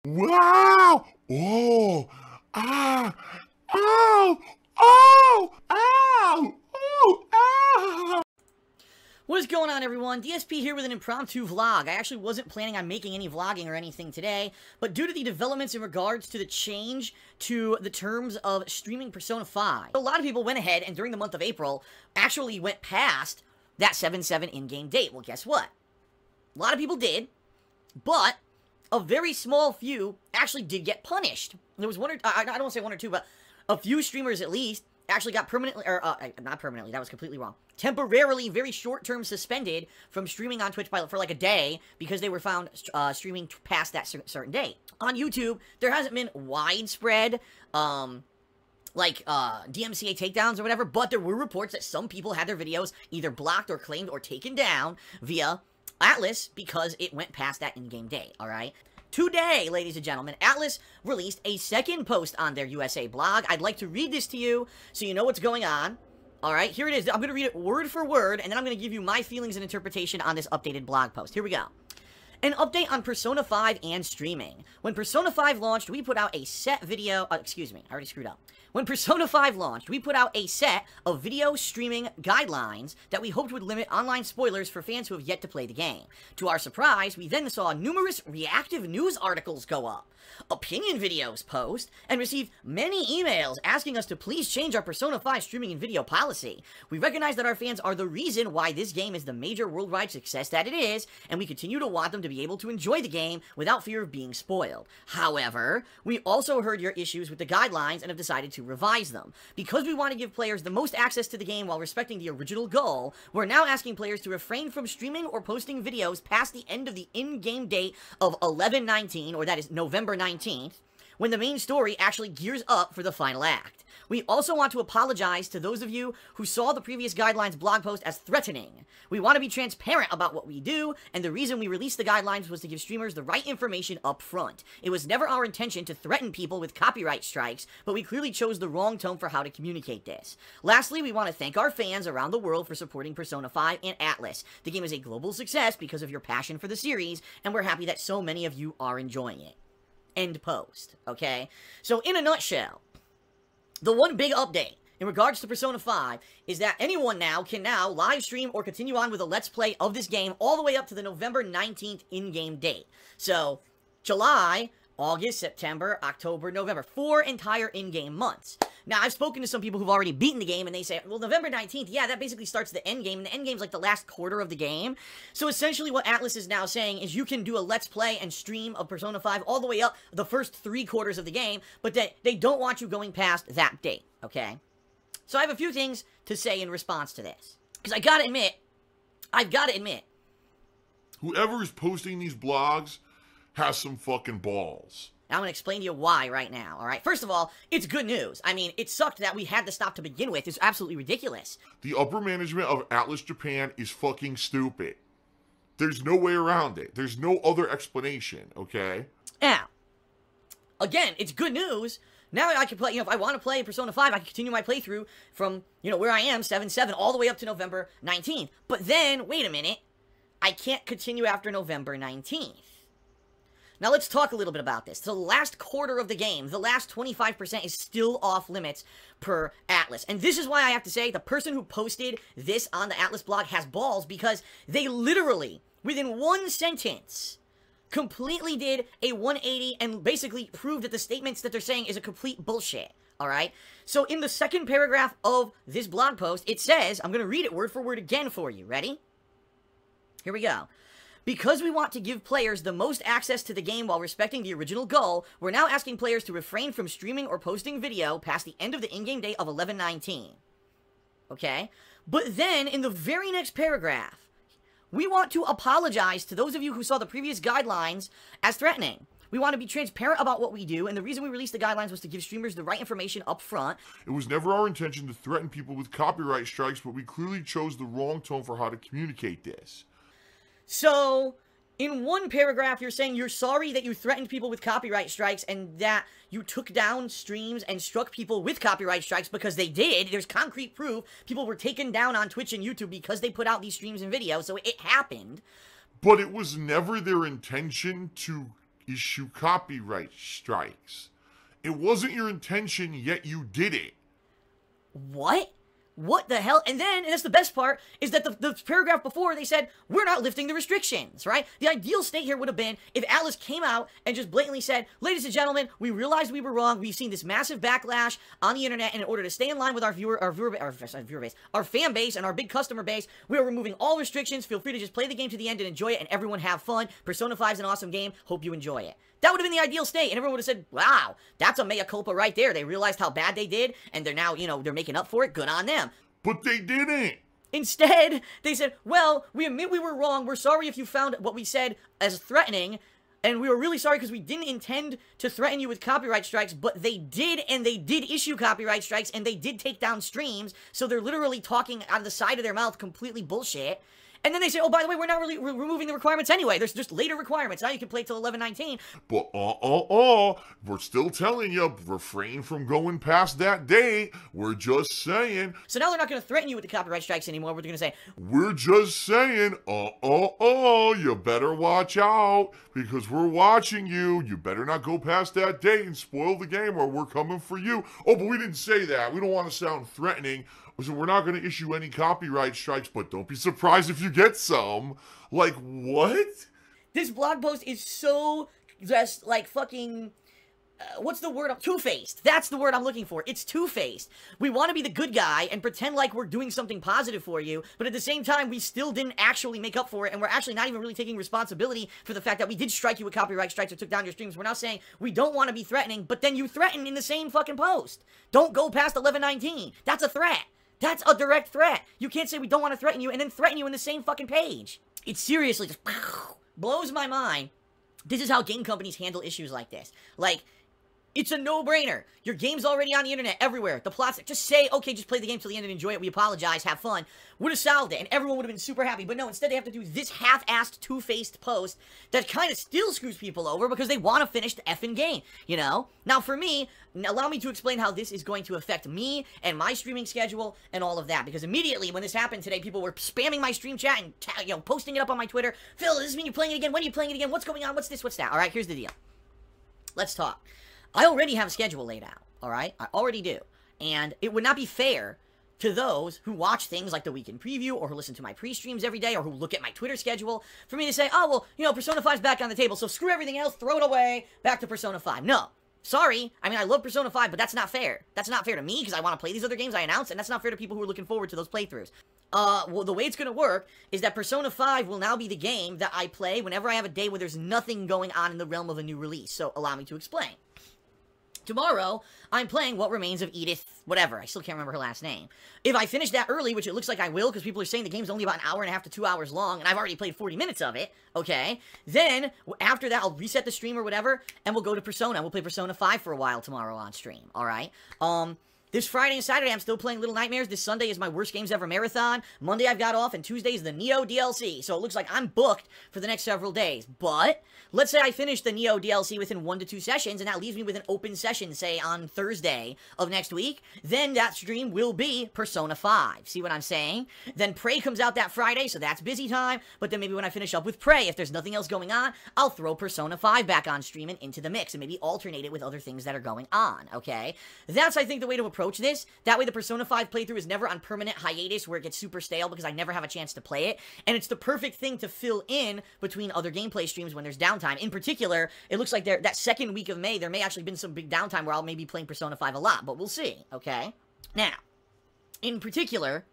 Wow! Oh! Ah! Ow! Oh! Ow! Oh! Ow! What is going on, everyone? DSP here with an impromptu vlog. I actually wasn't planning on making any vlogging or anything today, but due to the developments in regards to the change to the terms of streaming Persona 5, a lot of people went ahead and during the month of April actually went past that 7/7 in-game date. Well, guess what? A lot of people did, but a very small few actually did get punished. There was one or I don't want to say one or two, but a few streamers at least actually got permanently, or not permanently, that was completely wrong. Temporarily, very short-term suspended from streaming on Twitch for like a day because they were found streaming past that certain date. On YouTube, there hasn't been widespread, DMCA takedowns or whatever, but there were reports that some people had their videos either blocked or claimed or taken down via Atlas because it went past that in-game date, alright? Today, ladies and gentlemen, Atlas released a second post on their USA blog. I'd like to read this to you so you know what's going on. Alright, here it is. I'm going to read it word for word, and then I'm going to give you my feelings and interpretation on this updated blog post. Here we go. An update on Persona 5 and streaming. When Persona 5 launched, we put out a set video... excuse me, I already screwed up. When Persona 5 launched, we put out a set of video streaming guidelines that we hoped would limit online spoilers for fans who have yet to play the game. To our surprise, we then saw numerous reactive news articles go up, opinion videos post, and received many emails asking us to please change our Persona 5 streaming and video policy. We recognize that our fans are the reason why this game is the major worldwide success that it is, and we continue to want them to be able to enjoy the game without fear of being spoiled. However, we also heard your issues with the guidelines and have decided to revise them. Because we want to give players the most access to the game while respecting the original goal, we're now asking players to refrain from streaming or posting videos past the end of the in-game date of 11/19, or that is November 19th, when the main story actually gears up for the final act. We also want to apologize to those of you who saw the previous guidelines blog post as threatening. We want to be transparent about what we do, and the reason we released the guidelines was to give streamers the right information up front. It was never our intention to threaten people with copyright strikes, but we clearly chose the wrong tone for how to communicate this. Lastly, we want to thank our fans around the world for supporting Persona 5 and Atlas. The game is a global success because of your passion for the series, and we're happy that so many of you are enjoying it. End post, okay? So, in a nutshell, the one big update in regards to Persona 5 is that anyone now can live stream or continue on with a Let's Play of this game all the way up to the November 19th in-game date. So, July, August, September, October, November. 4 entire in-game months. Now, I've spoken to some people who've already beaten the game, and they say, well, November 19th, yeah, that basically starts the end game, and the end game's like the last quarter of the game. So, essentially, what Atlas is now saying is you can do a Let's Play and stream of Persona 5 all the way up the first 3 quarters of the game, but they don't want you going past that date, okay? So, I have a few things to say in response to this. Because I've got to admit, Whoever is posting these blogs has some fucking balls. I'm going to explain to you why right now, alright? First of all, it's good news. I mean, it sucked that we had to stop to begin with. It's absolutely ridiculous. The upper management of Atlas Japan is fucking stupid. There's no way around it. There's no other explanation, okay? Now, again, it's good news. Now I can play, if I want to play Persona 5, I can continue my playthrough from, where I am, 7/7, all the way up to November 19th. But then, wait a minute, I can't continue after November 19th. Now, let's talk a little bit about this. The last quarter of the game, the last 25% is still off limits per Atlas. And this is why I have to say the person who posted this on the Atlas blog has balls, because they literally, within one sentence, completely did a 180 and basically proved that the statements that they're saying is a complete bullshit. Alright? So, in the second paragraph of this blog post, it says, I'm going to read it word for word again for you. Ready? Here we go. Because we want to give players the most access to the game while respecting the original goal, we're now asking players to refrain from streaming or posting video past the end of the in-game date of 11/19. Okay? But then, in the very next paragraph, we want to apologize to those of you who saw the previous guidelines as threatening. We want to be transparent about what we do, and the reason we released the guidelines was to give streamers the right information up front. It was never our intention to threaten people with copyright strikes, but we clearly chose the wrong tone for how to communicate this. So, in one paragraph, you're saying you're sorry that you threatened people with copyright strikes and that you took down streams and struck people with copyright strikes, because they did. There's concrete proof. People were taken down on Twitch and YouTube because they put out these streams and videos, so it happened. But it was never their intention to issue copyright strikes. It wasn't your intention, yet you did it. What? What the hell? And then, and that's the best part, is that the paragraph before, they said, we're not lifting the restrictions, right? The ideal state here would have been if Atlas came out and just blatantly said, ladies and gentlemen, we realized we were wrong. We've seen this massive backlash on the internet, and in order to stay in line with our fan base and our big customer base, we are removing all restrictions. Feel free to just play the game to the end and enjoy it, and everyone have fun. Persona 5 is an awesome game. Hope you enjoy it. That would have been the ideal state, and everyone would have said, wow, that's a mea culpa right there. They realized how bad they did, and they're now, they're making up for it. Good on them. But they didn't. Instead, they said, well, we admit we were wrong. We're sorry if you found what we said as threatening, and we were really sorry because we didn't intend to threaten you with copyright strikes, but they did, and they did issue copyright strikes, and they did take down streams, so they're literally talking out of the side of their mouth completely bullshit. And then they say, oh, by the way, we're not really removing the requirements anyway. There's just later requirements. Now you can play till 11/19. But we're still telling you, refrain from going past that date. We're just saying. So now they're not going to threaten you with the copyright strikes anymore. We're going to say, we're just saying, you better watch out because we're watching you. You better not go past that date and spoil the game or we're coming for you. Oh, but we didn't say that. We don't want to sound threatening. So we're not going to issue any copyright strikes, but don't be surprised if you get some. Like, what? This blog post is so just, like, fucking... what's the word? Two-faced. That's the word I'm looking for. It's two-faced. We want to be the good guy and pretend like we're doing something positive for you, but at the same time, we still didn't actually make up for it, and we're actually not even really taking responsibility for the fact that we did strike you with copyright strikes or took down your streams. We're now saying we don't want to be threatening, but then you threaten in the same fucking post. Don't go past 11/19. That's a threat. That's a direct threat. You can't say we don't want to threaten you and then threaten you in the same fucking page. It seriously just blows my mind. This is how game companies handle issues like this. Like, it's a no-brainer. Your game's already on the internet everywhere. The plot's just say, okay, just play the game till the end and enjoy it. We apologize, have fun. Would have solved it, and everyone would have been super happy. But no, instead they have to do this half-assed, two-faced post that kind of still screws people over because they want to finish the effing game, Now, for me, allow me to explain how this is going to affect me and my streaming schedule and all of that. Because immediately when this happened today, people were spamming my stream chat and posting it up on my Twitter. Phil, does this mean you're playing it again? When are you playing it again? What's going on? What's this? What's that? All right, here's the deal. Let's talk. I already have a schedule laid out, alright? I already do. And it would not be fair to those who watch things like the weekend preview, or who listen to my pre-streams every day, or who look at my Twitter schedule, for me to say, oh, well, Persona 5's back on the table, so screw everything else, throw it away, back to Persona 5. No. Sorry. I mean, I love Persona 5, but that's not fair. That's not fair to me, because I want to play these other games I announced, and that's not fair to people who are looking forward to those playthroughs. Well, the way it's going to work is that Persona 5 will now be the game that I play whenever I have a day where there's nothing going on in the realm of a new release. So, allow me to explain. Tomorrow, I'm playing What Remains of Edith, whatever. I still can't remember her last name. If I finish that early, which it looks like I will, because people are saying the game's only about an hour and a half to 2 hours long, and I've already played 40 minutes of it, okay? Then, after that, I'll reset the stream or whatever, and we'll go to Persona. We'll play Persona 5 for a while tomorrow on stream, alright? This Friday and Saturday, I'm still playing Little Nightmares. This Sunday is my Worst Games Ever marathon. Monday, I've got off, and Tuesday is the Neo DLC. So it looks like I'm booked for the next several days. But, let's say I finish the Neo DLC within 1 to 2 sessions, and that leaves me with an open session, say, on Thursday of next week. Then that stream will be Persona 5. See what I'm saying? Then Prey comes out that Friday, so that's busy time. But then maybe when I finish up with Prey, if there's nothing else going on, I'll throw Persona 5 back on stream and into the mix, and maybe alternate it with other things that are going on, okay? That's, I think, the way to approach this. That way the Persona 5 playthrough is never on permanent hiatus where it gets super stale because I never have a chance to play it, and it's the perfect thing to fill in between other gameplay streams when there's downtime. In particular, it looks like that second week of May, there may actually been some big downtime where I'll maybe playing Persona 5 a lot, but we'll see, okay? Now, in particular,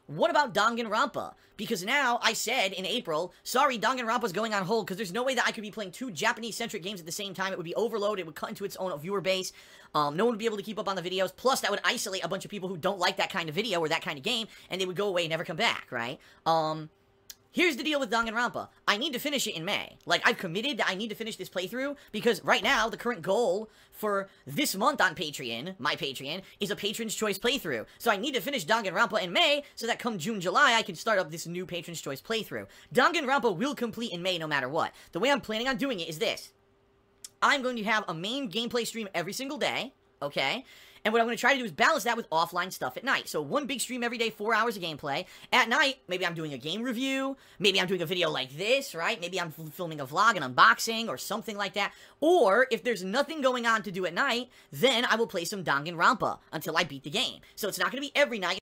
what about Danganronpa? Because now, I said in April, sorry, Danganronpa's going on hold, because there's no way that I could be playing 2 Japanese-centric games at the same time. It would be overload, it would cut into its own viewer base, no one would be able to keep up on the videos, plus that would isolate a bunch of people who don't like that kind of video or that kind of game, and they would go away and never come back, right? Here's the deal with Danganronpa. I need to finish it in May. Like, I've committed that I need to finish this playthrough, because right now, the current goal for this month on Patreon, my Patreon, is a Patron's Choice playthrough. So I need to finish Danganronpa in May, so that come June, July, I can start up this new Patron's Choice playthrough. Danganronpa will complete in May no matter what. The way I'm planning on doing it is this. I'm going to have a main gameplay stream every single day, okay? And what I'm going to try to do is balance that with offline stuff at night. So one big stream every day, 4 hours of gameplay. At night, maybe I'm doing a game review. Maybe I'm doing a video like this, right? Maybe I'm filming a vlog, an unboxing, or something like that. Or if there's nothing going on to do at night, then I will play some Danganronpa until I beat the game. So it's not going to be every night.